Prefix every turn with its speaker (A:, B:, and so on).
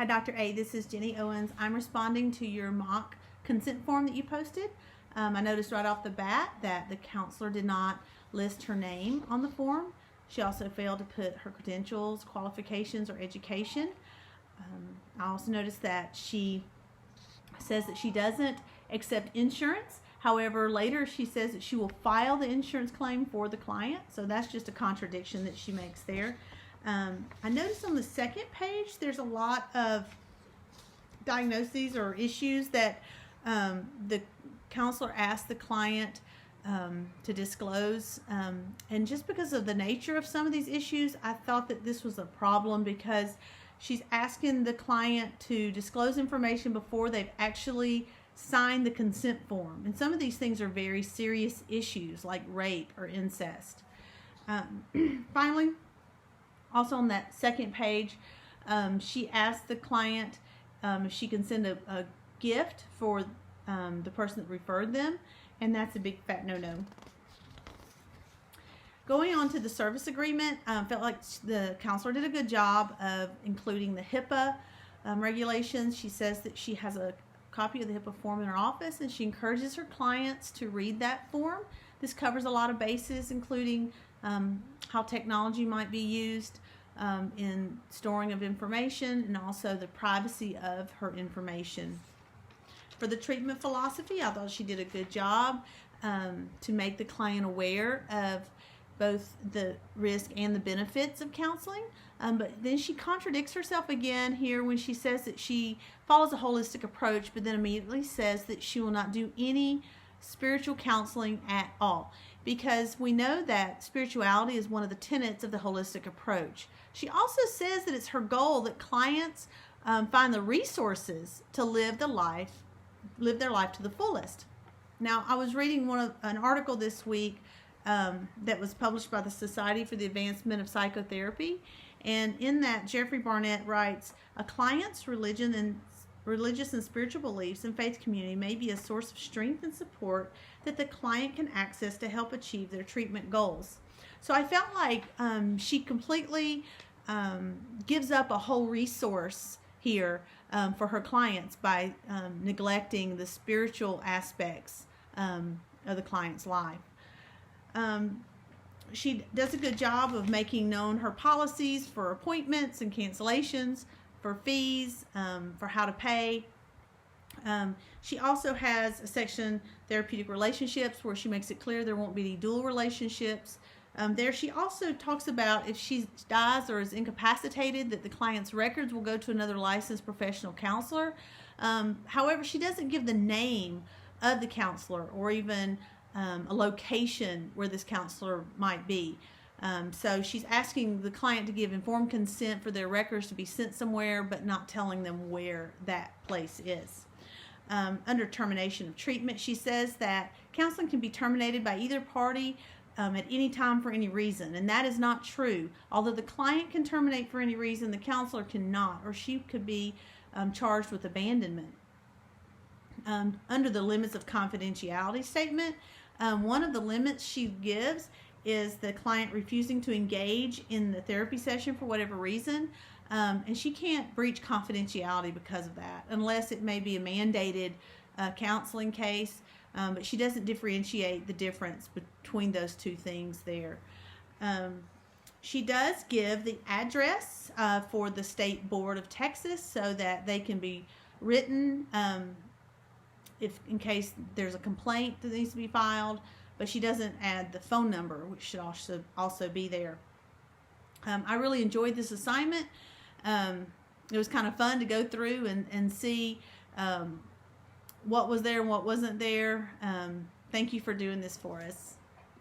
A: Hi, Dr. A. This is Jenny Owens. I'm responding to your mock consent form that you posted. I noticed right off the bat that the counselor did not list her name on the form. She also failed to put her credentials, qualifications, or education. I also noticed that she says that she doesn't accept insurance. However, later she says that she will file the insurance claim for the client. So that's just a contradiction that she makes there. I noticed on the second page there's a lot of diagnoses or issues that the counselor asked the client to disclose, and just because of the nature of some of these issues, I thought that this was a problem because she's asking the client to disclose information before they've actually signed the consent form, and some of these things are very serious issues like rape or incest. Finally, also on that second page, she asked the client if she can send a gift for the person that referred them, and that's a big fat no-no. Going on to the service agreement, felt like the counselor did a good job of including the HIPAA regulations. She says that she has a copy of the HIPAA form in her office, and she encourages her clients to read that form. This covers a lot of bases, including how technology might be used in storing of information, and also the privacy of her information. For the treatment philosophy, I thought she did a good job to make the client aware of both the risk and the benefits of counseling. But then she contradicts herself again here when she says that she follows a holistic approach, but then immediately says that she will not do any spiritual counseling at all, because we know that spirituality is one of the tenets of the holistic approach. She also says that it's her goal that clients find the resources to live their life to the fullest. Now, I was reading an article this week that was published by the Society for the Advancement of Psychotherapy, and in that, Jeffrey Barnett writes, a client's religious and spiritual beliefs and faith community may be a source of strength and support that the client can access to help achieve their treatment goals. So I felt like she completely gives up a whole resource here for her clients by neglecting the spiritual aspects of the client's life. She does a good job of making known her policies for appointments and cancellations, for fees, for how to pay. She also has a section, therapeutic relationships, where she makes it clear there won't be any dual relationships. There she also talks about if she dies or is incapacitated, that the client's records will go to another licensed professional counselor. However, she doesn't give the name of the counselor or even a location where this counselor might be. So she's asking the client to give informed consent for their records to be sent somewhere, but not telling them where that place is. Under termination of treatment, she says that counseling can be terminated by either party at any time for any reason, and that is not true. Although the client can terminate for any reason, the counselor cannot, or she could be charged with abandonment. Under the limits of confidentiality statement, one of the limits she gives is the client refusing to engage in the therapy session for whatever reason, and she can't breach confidentiality because of that, unless it may be a mandated counseling case, but she doesn't differentiate the difference between those two things there. She does give the address for the State Board of Texas so that they can be written if in case there's a complaint that needs to be filed, but she doesn't add the phone number, which should also be there. I really enjoyed this assignment. It was kind of fun to go through and see what was there and what wasn't there. Thank you for doing this for us.